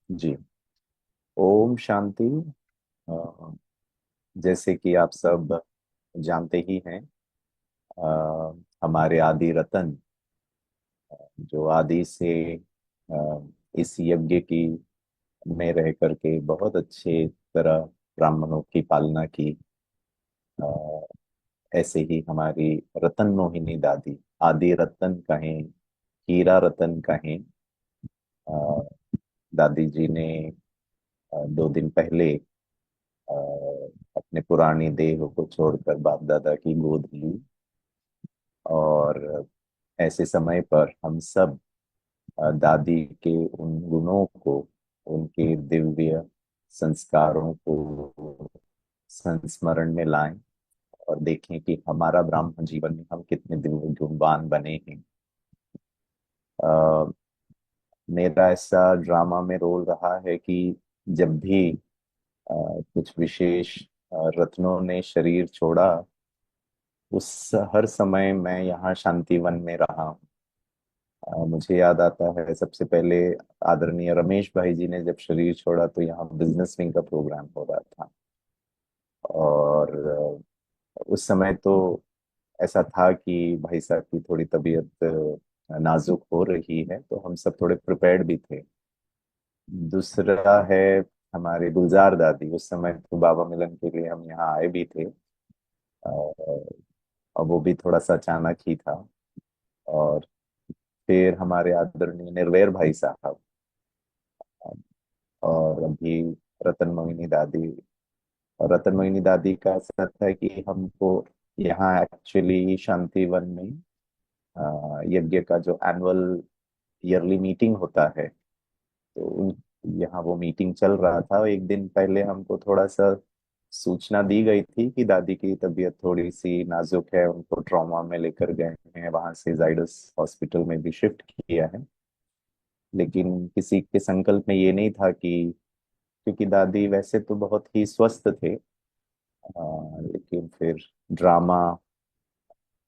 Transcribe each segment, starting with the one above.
जी। ओम शांति। अ, जैसे कि आप सब जानते ही हैं, हमारे आदि रतन जो आदि से इस यज्ञ की में रह करके बहुत अच्छे तरह ब्राह्मणों की पालना की। अ, ऐसे ही हमारी रतन मोहिनी दादी, आदि रतन कहें, हीरा रतन कहें, अ, दादी जी ने 2 दिन पहले अ, अपने पुरानी देह को छोड़कर बाप दादा की गोद ली। और ऐसे समय पर हम सब दादी के उन गुणों को, उनके दिव्य संस्कारों को संस्मरण में लाएं और देखें कि हमारा ब्राह्मण जीवन में हम कितने दिव्य गुणवान बने हैं। अ, मेरा ऐसा ड्रामा में रोल रहा है कि जब भी कुछ विशेष रत्नों ने शरीर छोड़ा, उस हर समय मैं यहाँ शांतिवन में रहा हूँ। मुझे याद आता है सबसे पहले आदरणीय रमेश भाई जी ने जब शरीर छोड़ा तो यहाँ बिजनेस विंग का प्रोग्राम हो रहा था। और उस समय तो ऐसा था कि भाई साहब की थोड़ी तबीयत नाजुक हो रही है, तो हम सब थोड़े प्रिपेयर्ड भी थे। दूसरा है हमारे गुलजार दादी, उस समय तो बाबा मिलन के लिए हम यहाँ आए भी थे। और वो भी थोड़ा सा अचानक ही था। और फिर हमारे आदरणीय निर्वैर भाई साहब, और अभी रतन मोहिनी दादी। और रतन मोहिनी दादी का ऐसा था कि हमको यहाँ एक्चुअली शांतिवन में यज्ञ का जो एनुअल ईयरली मीटिंग होता है, तो उन यहाँ वो मीटिंग चल रहा था। एक दिन पहले हमको थोड़ा सा सूचना दी गई थी कि दादी की तबीयत थोड़ी सी नाजुक है, उनको ट्रॉमा में लेकर गए हैं, वहां से जाइडस हॉस्पिटल में भी शिफ्ट किया है। लेकिन किसी के संकल्प में ये नहीं था कि, क्योंकि दादी वैसे तो बहुत ही स्वस्थ थे, लेकिन फिर ड्रामा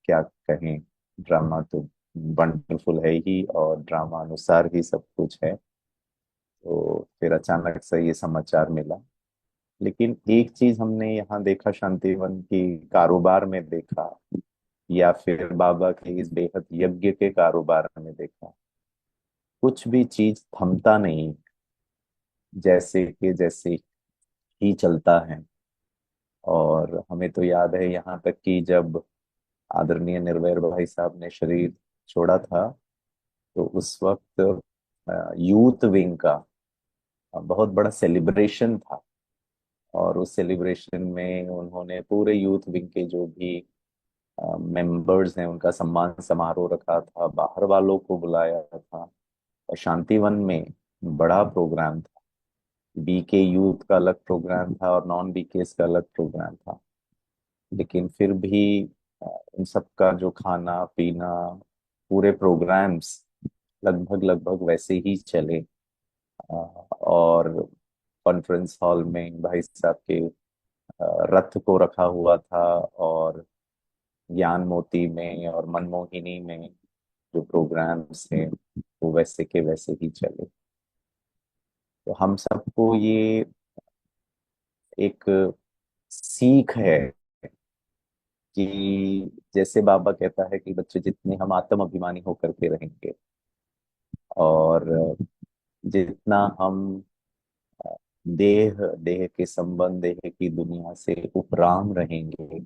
क्या कहें, ड्रामा तो वंडरफुल है ही और ड्रामा अनुसार ही सब कुछ है। तो फिर अचानक से ये समाचार मिला। लेकिन एक चीज हमने यहाँ देखा, शांतिवन की कारोबार में देखा, या फिर बाबा के इस बेहद यज्ञ के कारोबार में देखा, कुछ भी चीज थमता नहीं, जैसे कि जैसे ही चलता है। और हमें तो याद है यहाँ तक कि जब आदरणीय निर्वैर भाई साहब ने शरीर छोड़ा था, तो उस वक्त यूथ विंग का बहुत बड़ा सेलिब्रेशन था। और उस सेलिब्रेशन में उन्होंने पूरे यूथ विंग के जो भी मेंबर्स हैं उनका सम्मान समारोह रखा था, बाहर वालों को बुलाया था। और शांतिवन में बड़ा प्रोग्राम था। बीके यूथ का अलग प्रोग्राम था और नॉन बीके का अलग प्रोग्राम था। लेकिन फिर भी अ, इन सब का जो खाना पीना, पूरे प्रोग्राम्स लगभग लगभग वैसे ही चले। और कॉन्फ्रेंस हॉल में भाई साहब के रथ को रखा हुआ था, और ज्ञान मोती में और मनमोहिनी में जो प्रोग्राम्स हैं वो वैसे के वैसे ही चले। तो हम सबको ये एक सीख है कि जैसे बाबा कहता है कि बच्चे जितने हम आत्म अभिमानी होकर के रहेंगे, और जितना हम देह देह के संबंध, देह की दुनिया से उपराम रहेंगे,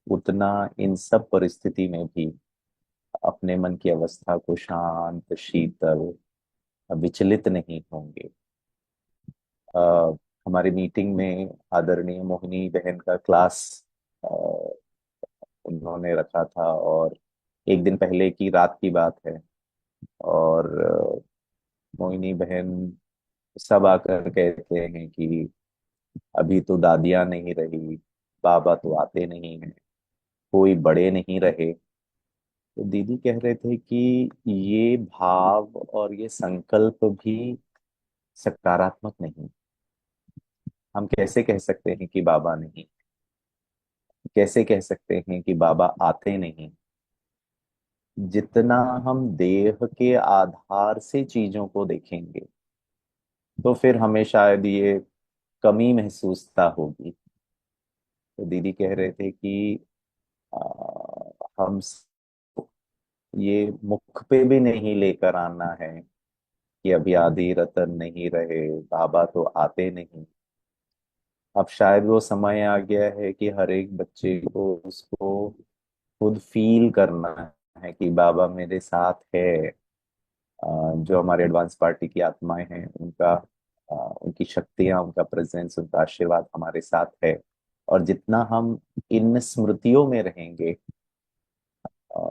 उतना इन सब परिस्थिति में भी अपने मन की अवस्था को शांत शीतल, विचलित नहीं होंगे। हमारी मीटिंग में आदरणीय मोहिनी बहन का क्लास अ, उन्होंने रखा था, और एक दिन पहले की रात की बात है। और मोहिनी बहन सब आकर कहते हैं कि अभी तो दादियां नहीं रही, बाबा तो आते नहीं हैं, कोई बड़े नहीं रहे। तो दीदी कह रहे थे कि ये भाव और ये संकल्प भी सकारात्मक नहीं। हम कैसे कह सकते हैं कि बाबा नहीं, कैसे कह सकते हैं कि बाबा आते नहीं। जितना हम देह के आधार से चीजों को देखेंगे, तो फिर हमें शायद ये कमी महसूसता होगी। तो दीदी कह रहे थे कि आ, हम ये मुख पे भी नहीं लेकर आना है कि अभी आधी रतन नहीं रहे, बाबा तो आते नहीं। अब शायद वो समय आ गया है कि हर एक बच्चे को उसको खुद फील करना है कि बाबा मेरे साथ है। जो हमारे एडवांस पार्टी की आत्माएं हैं उनका उनकी शक्तियां, उनका प्रेजेंस, उनका आशीर्वाद हमारे साथ है। और जितना हम इन स्मृतियों में रहेंगे अ,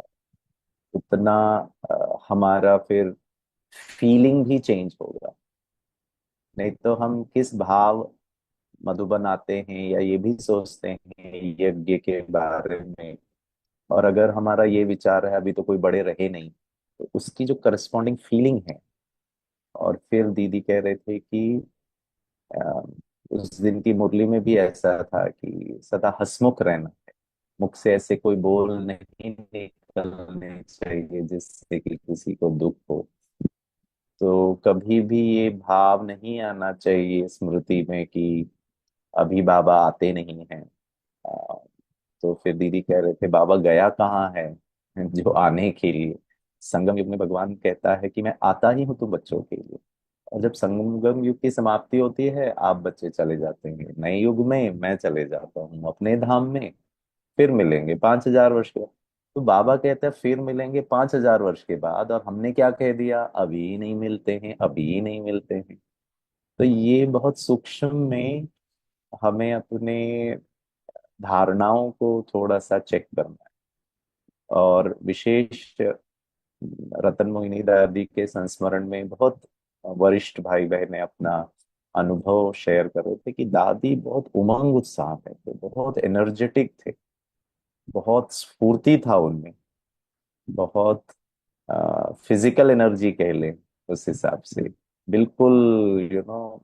उतना हमारा फिर फीलिंग भी चेंज होगा। नहीं तो हम किस भाव मधुबन आते हैं या ये भी सोचते हैं यज्ञ के बारे में, और अगर हमारा ये विचार है अभी तो कोई बड़े रहे नहीं, तो उसकी जो करस्पॉन्डिंग फीलिंग है। और फिर दीदी कह रहे थे कि अ, उस दिन की मुरली में भी ऐसा था कि सदा हंसमुख रहना, मुख से ऐसे कोई बोल नहीं निकलने चाहिए जिससे कि किसी को दुख हो। तो कभी भी ये भाव नहीं आना चाहिए स्मृति में कि अभी बाबा आते नहीं हैं। अ, तो फिर दीदी कह रहे थे बाबा गया कहाँ है जो आने के लिए। संगम युग में भगवान कहता है कि मैं आता ही हूँ तुम बच्चों के लिए। और जब संगम युग की समाप्ति होती है आप बच्चे चले जाते हैं, नए युग में मैं चले जाता हूँ अपने धाम में। फिर मिलेंगे 5,000 वर्ष के बाद। तो बाबा कहते हैं फिर मिलेंगे 5,000 वर्ष के बाद, और हमने क्या कह दिया, अभी नहीं मिलते हैं, अभी नहीं मिलते हैं। तो ये बहुत सूक्ष्म में हमें अपने धारणाओं को थोड़ा सा चेक करना है। और विशेष रतन मोहिनी दादी के संस्मरण में बहुत वरिष्ठ भाई बहन अपना अनुभव शेयर कर रहे थे कि दादी बहुत उमंग उत्साह में थे, बहुत एनर्जेटिक थे, बहुत स्फूर्ति था उनमें, बहुत फिजिकल एनर्जी कह लें उस हिसाब से, बिल्कुल यू नो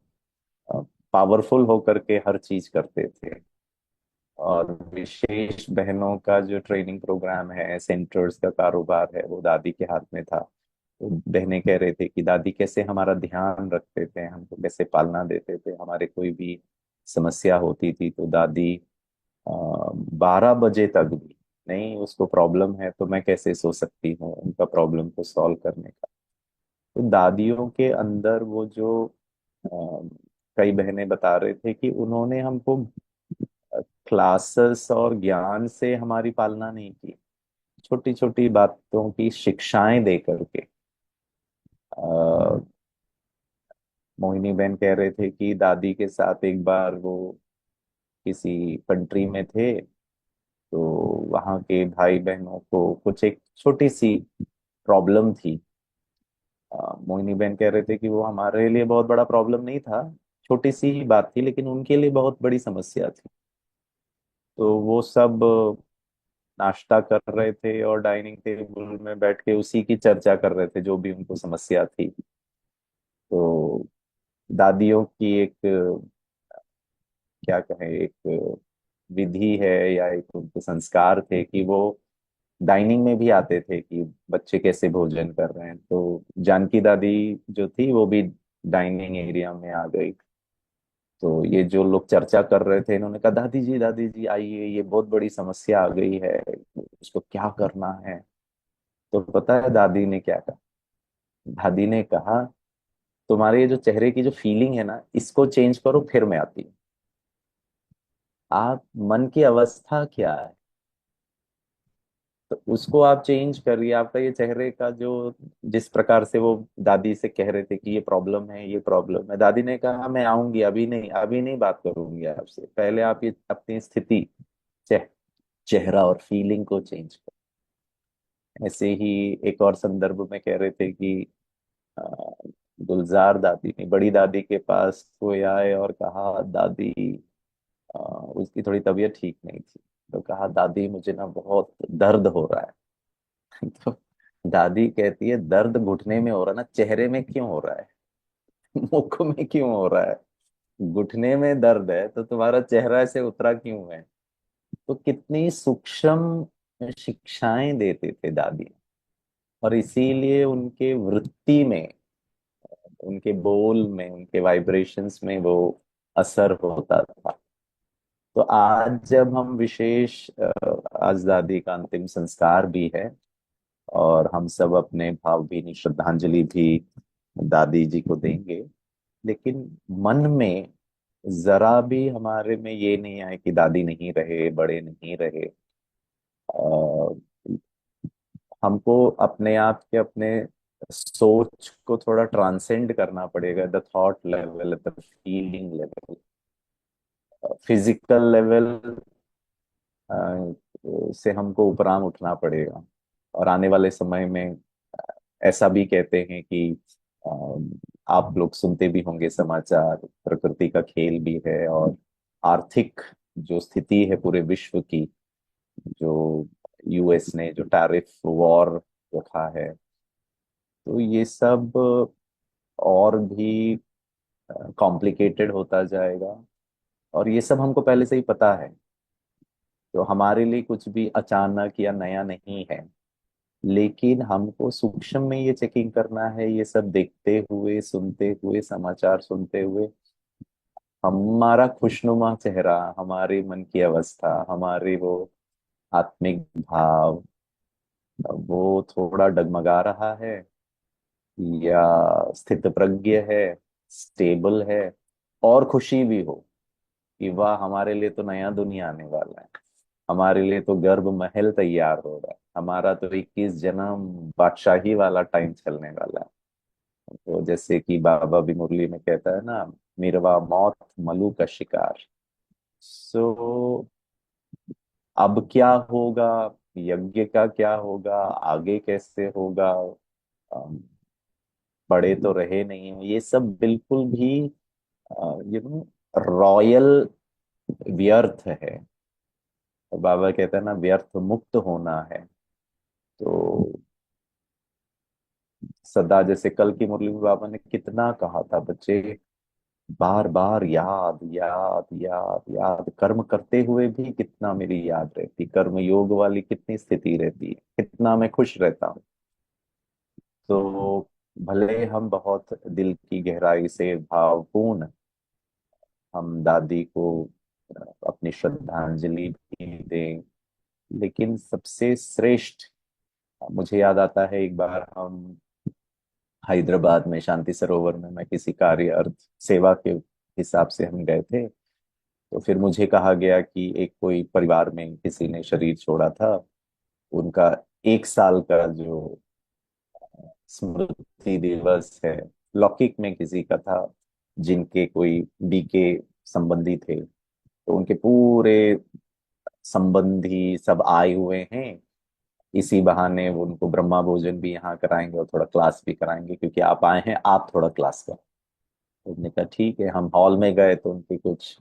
पावरफुल होकर के हर चीज करते थे। और विशेष बहनों का जो ट्रेनिंग प्रोग्राम है, सेंटर्स का कारोबार है, वो दादी के हाथ में था। तो बहनें कह रहे थे कि दादी कैसे हमारा ध्यान रखते थे, हमको कैसे पालना देते थे, हमारे कोई भी समस्या होती थी तो दादी 12 बजे तक भी, नहीं उसको प्रॉब्लम है तो मैं कैसे सो सकती हूँ उनका प्रॉब्लम को सॉल्व करने का। तो दादियों के अंदर वो जो अ, कई बहनें बता रहे थे कि उन्होंने हमको क्लासेस और ज्ञान से हमारी पालना नहीं की, छोटी छोटी बातों की शिक्षाएं दे करके। मोहिनी बहन कह रहे थे कि दादी के साथ एक बार वो किसी कंट्री में थे, तो वहाँ के भाई बहनों को कुछ एक छोटी सी प्रॉब्लम थी। मोहिनी बहन कह रहे थे कि वो हमारे लिए बहुत बड़ा प्रॉब्लम नहीं था, छोटी सी ही बात थी, लेकिन उनके लिए बहुत बड़ी समस्या थी। तो वो सब नाश्ता कर रहे थे और डाइनिंग टेबल में बैठ के उसी की चर्चा कर रहे थे जो भी उनको समस्या थी। तो दादियों की एक क्या कहें, एक विधि है या एक उनके संस्कार थे कि वो डाइनिंग में भी आते थे कि बच्चे कैसे भोजन कर रहे हैं। तो जानकी दादी जो थी वो भी डाइनिंग एरिया में आ गई। तो ये जो लोग चर्चा कर रहे थे इन्होंने कहा दादी जी आइए, ये बहुत बड़ी समस्या आ गई है, उसको क्या करना है। तो पता है दादी ने क्या कहा? दादी ने कहा तुम्हारे ये जो चेहरे की जो फीलिंग है ना, इसको चेंज करो फिर मैं आती हूँ। आप मन की अवस्था क्या है, तो उसको आप चेंज करिए। आपका ये चेहरे का जो, जिस प्रकार से वो दादी से कह रहे थे कि ये प्रॉब्लम है, ये प्रॉब्लम है, दादी ने कहा मैं आऊंगी, अभी नहीं, अभी नहीं बात करूंगी आपसे, पहले आप ये अपनी स्थिति, चेह, चेहरा और फीलिंग को चेंज करो। ऐसे ही एक और संदर्भ में कह रहे थे कि अ, गुलजार दादी ने बड़ी दादी के पास कोई आए और कहा दादी, उसकी थोड़ी तबीयत ठीक नहीं थी, तो कहा दादी मुझे ना बहुत दर्द हो रहा है तो दादी कहती है दर्द घुटने में हो रहा है ना, चेहरे में क्यों हो रहा है मुख में क्यों हो रहा है? घुटने में दर्द है तो तुम्हारा चेहरा ऐसे उतरा क्यों है? तो कितनी सूक्ष्म शिक्षाएं देते थे दादी। और इसीलिए उनके वृत्ति में उनके बोल में, उनके वाइब्रेशंस में वो असर होता था। तो आज जब हम विशेष आज दादी का अंतिम संस्कार भी है, और हम सब अपने भावभीनी श्रद्धांजलि भी दादी जी को देंगे, लेकिन मन में जरा भी हमारे में ये नहीं आए कि दादी नहीं रहे, बड़े नहीं रहे। हमको अपने आप के, अपने सोच को थोड़ा ट्रांसेंड करना पड़ेगा, the thought level, the feeling level, physical level से हमको उपराम उठना पड़ेगा। और आने वाले समय में ऐसा भी कहते हैं कि अ, आप लोग सुनते भी होंगे समाचार, प्रकृति का खेल भी है, और आर्थिक जो स्थिति है पूरे विश्व की, जो यूएस ने जो टैरिफ वॉर रखा है, तो ये सब और भी कॉम्प्लिकेटेड होता जाएगा। और ये सब हमको पहले से ही पता है, तो हमारे लिए कुछ भी अचानक या नया नहीं है। लेकिन हमको सूक्ष्म में ये चेकिंग करना है, ये सब देखते हुए, सुनते हुए, समाचार सुनते हुए, हमारा खुशनुमा चेहरा, हमारे मन की अवस्था, हमारे वो आत्मिक भाव, वो थोड़ा डगमगा रहा है या स्थित प्रज्ञ है, स्टेबल है, और खुशी भी हो कि वाह, हमारे लिए तो नया दुनिया आने वाला है, हमारे लिए तो गर्भ महल तैयार हो रहा है, हमारा तो 21 जन्म बादशाही वाला टाइम चलने वाला है। तो जैसे कि बाबा भी मुरली में कहता है ना, मिरवा मौत मलू का शिकार। सो अब क्या होगा, यज्ञ का क्या होगा, आगे कैसे होगा, अम, पढ़े तो रहे नहीं हैं। ये सब बिल्कुल भी यू नो रॉयल व्यर्थ है। तो बाबा कहते हैं ना, व्यर्थ मुक्त होना है। तो सदा, जैसे कल की मुरली में बाबा ने कितना कहा था, बच्चे बार बार याद याद याद याद, कर्म करते हुए भी कितना मेरी याद रहती, कर्म योग वाली कितनी स्थिति रहती है, कितना मैं खुश रहता हूँ। तो भले हम बहुत दिल की गहराई से भावपूर्ण हम दादी को अपनी श्रद्धांजलि भी दें, लेकिन सबसे श्रेष्ठ, मुझे याद आता है एक बार हम हैदराबाद में शांति सरोवर में, मैं किसी कार्य अर्थ सेवा के हिसाब से हम गए थे। तो फिर मुझे कहा गया कि एक कोई परिवार में किसी ने शरीर छोड़ा था, उनका 1 साल का जो स्मृति दिवस है, लौकिक में किसी का था, जिनके कोई डीके संबंधी थे, तो उनके पूरे संबंधी सब आए हुए हैं। इसी बहाने वो उनको ब्रह्मा भोजन भी यहाँ कराएंगे और थोड़ा क्लास भी कराएंगे, क्योंकि आप आए हैं, आप थोड़ा क्लास करो। तो उन्होंने कहा ठीक है। हम हॉल में गए तो उनके कुछ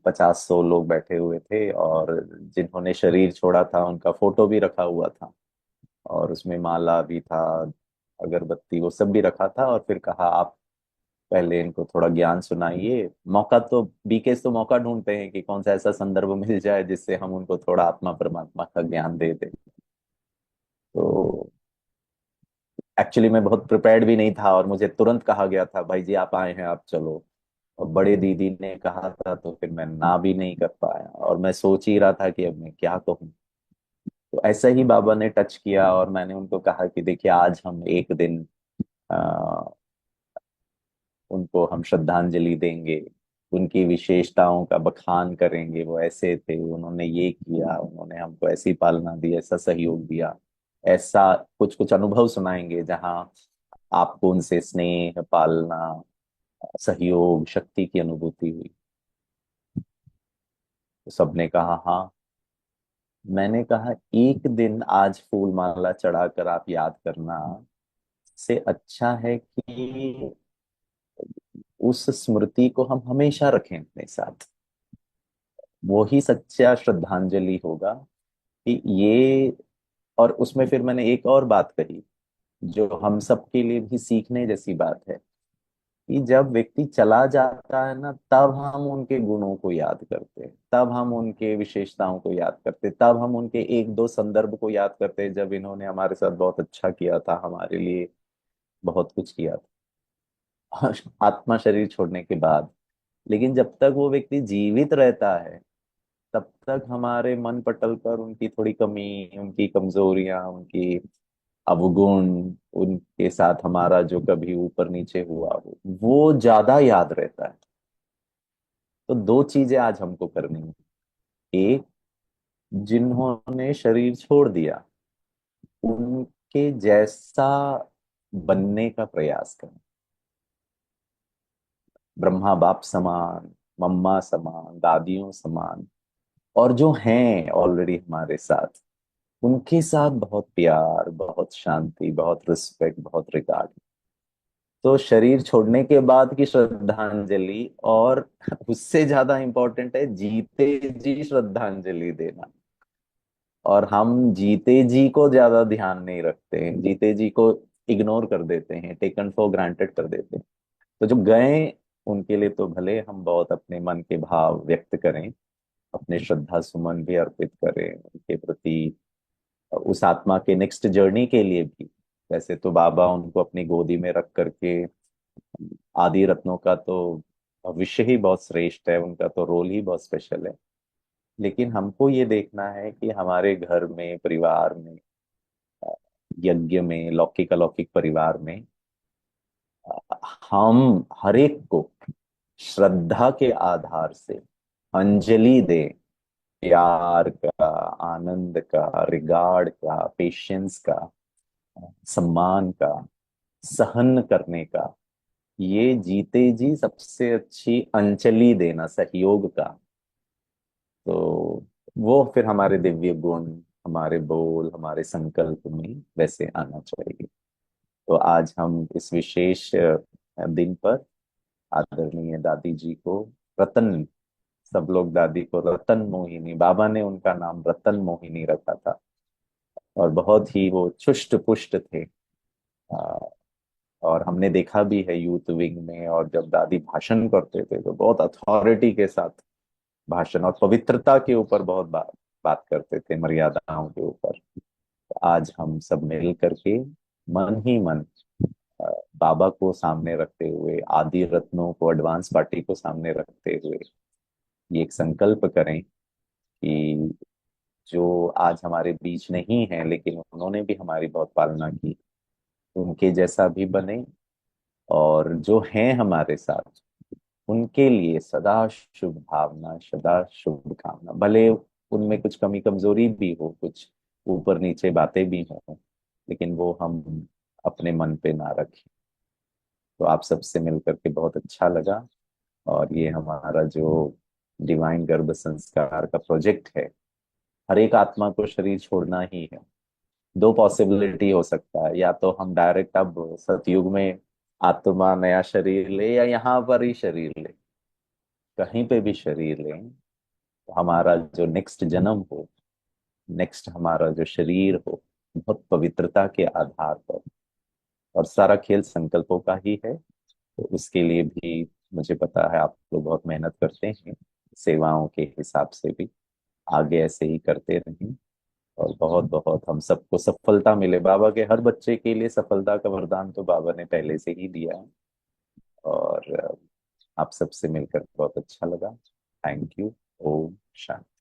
50-100 लोग बैठे हुए थे, और जिन्होंने शरीर छोड़ा था उनका फोटो भी रखा हुआ था, और उसमें माला भी था, अगरबत्ती, वो सब भी रखा था। और फिर कहा, आप पहले इनको थोड़ा ज्ञान सुनाइए। मौका तो बीकेस तो मौका ढूंढते हैं कि कौन सा ऐसा संदर्भ मिल जाए जिससे हम उनको थोड़ा आत्मा परमात्मा का ज्ञान दे दें। तो एक्चुअली मैं बहुत प्रिपेयर्ड भी नहीं था, और मुझे तुरंत कहा गया था, भाई जी आप आए हैं, आप चलो। और बड़े दीदी ने कहा था, तो फिर मैं ना भी नहीं कर पाया, और मैं सोच ही रहा था कि अब मैं क्या कहूँ। तो ऐसा ही बाबा ने टच किया, और मैंने उनको कहा कि देखिए, आज हम एक दिन उनको हम श्रद्धांजलि देंगे, उनकी विशेषताओं का बखान करेंगे, वो ऐसे थे, उन्होंने ये किया, उन्होंने हमको ऐसी पालना दी, ऐसा सहयोग दिया, ऐसा कुछ कुछ अनुभव सुनाएंगे जहाँ आपको उनसे स्नेह, पालना, सहयोग, शक्ति की अनुभूति हुई। तो सबने कहा हाँ। मैंने कहा, एक दिन आज फूल माला चढ़ाकर आप याद करना से अच्छा है कि उस स्मृति को हम हमेशा रखें अपने साथ। वो ही सच्चा श्रद्धांजलि होगा कि ये। और उसमें फिर मैंने एक और बात कही, जो हम सबके लिए भी सीखने जैसी बात है, कि जब व्यक्ति चला जाता है ना, तब हम उनके गुणों को याद करते हैं, तब हम उनके विशेषताओं को याद करते हैं, तब हम उनके एक दो संदर्भ को याद करते हैं जब इन्होंने हमारे साथ बहुत अच्छा किया था, हमारे लिए बहुत कुछ किया था। आत्मा शरीर छोड़ने के बाद। लेकिन जब तक वो व्यक्ति जीवित रहता है, तब तक हमारे मन पटल पर उनकी थोड़ी कमी, उनकी कमजोरियां, उनकी अवगुण, उनके साथ हमारा जो कभी ऊपर नीचे हुआ वो ज्यादा याद रहता है। तो दो चीजें आज हमको करनी है। एक, जिन्होंने शरीर छोड़ दिया उनके जैसा बनने का प्रयास करें। ब्रह्मा बाप समान, मम्मा समान, दादियों समान, और जो हैं ऑलरेडी हमारे साथ, उनके साथ बहुत प्यार, बहुत शांति, बहुत रिस्पेक्ट, बहुत रिगार्ड। तो शरीर छोड़ने के बाद की श्रद्धांजलि, और उससे ज्यादा इंपॉर्टेंट है जीते जी श्रद्धांजलि देना। और हम जीते जी को ज्यादा ध्यान नहीं रखते हैं, जीते जी को इग्नोर कर देते हैं, टेकन फॉर ग्रांटेड कर देते हैं। तो जो गए उनके लिए तो भले हम बहुत अपने मन के भाव व्यक्त करें, अपने श्रद्धा सुमन भी अर्पित करें उनके प्रति, उस आत्मा के नेक्स्ट जर्नी के लिए भी। वैसे तो बाबा उनको अपनी गोदी में रख करके, आदि रत्नों का तो भविष्य ही बहुत श्रेष्ठ है, उनका तो रोल ही बहुत स्पेशल है। लेकिन हमको ये देखना है कि हमारे घर में, परिवार में, यज्ञ में, लौकिक अलौकिक परिवार में, हम हर एक को श्रद्धा के आधार से अंजलि दें। प्यार का, आनंद का, रिगार्ड का, पेशेंस का, सम्मान का, सहन करने का, ये जीते जी सबसे अच्छी अंजलि देना, सहयोग का। तो वो फिर हमारे दिव्य गुण, हमारे बोल, हमारे संकल्प में वैसे आना चाहिए। तो आज हम इस विशेष दिन पर आदरणीय दादी जी को रतन, सब लोग दादी को रतन मोहिनी, बाबा ने उनका नाम रतन मोहिनी रखा था। और बहुत ही वो चुष्ट पुष्ट थे। आ, और हमने देखा भी है यूथ विंग में, और जब दादी भाषण करते थे तो बहुत अथॉरिटी के साथ भाषण, और पवित्रता के ऊपर बहुत बात करते थे, मर्यादाओं के ऊपर। आज हम सब मिल करके मन ही मन अ, बाबा को सामने रखते हुए, आदि रत्नों को, एडवांस पार्टी को सामने रखते हुए ये एक संकल्प करें कि जो आज हमारे बीच नहीं है लेकिन उन्होंने भी हमारी बहुत पालना की, उनके जैसा भी बने। और जो हैं हमारे साथ, उनके लिए सदा शुभ भावना, सदा शुभ कामना। भले उनमें कुछ कमी कमजोरी भी हो, कुछ ऊपर नीचे बातें भी हों, लेकिन वो हम अपने मन पे ना रखें। तो आप सबसे मिलकर के बहुत अच्छा लगा। और ये हमारा जो डिवाइन गर्भ संस्कार का प्रोजेक्ट है, हर एक आत्मा को शरीर छोड़ना ही है। दो पॉसिबिलिटी हो सकता है, या तो हम डायरेक्ट अब सतयुग में आत्मा नया शरीर ले, या यहाँ पर ही शरीर ले, कहीं पे भी शरीर लें, तो हमारा जो नेक्स्ट जन्म हो, नेक्स्ट हमारा जो शरीर हो, बहुत पवित्रता के आधार पर। और सारा खेल संकल्पों का ही है। तो उसके लिए भी मुझे पता है आप लोग बहुत मेहनत करते हैं, सेवाओं के हिसाब से भी आगे ऐसे ही करते रहें। और बहुत बहुत हम सबको सफलता मिले। बाबा के हर बच्चे के लिए सफलता का वरदान तो बाबा ने पहले से ही दिया है। और आप सबसे मिलकर बहुत अच्छा लगा। Thank you. ओम शांति।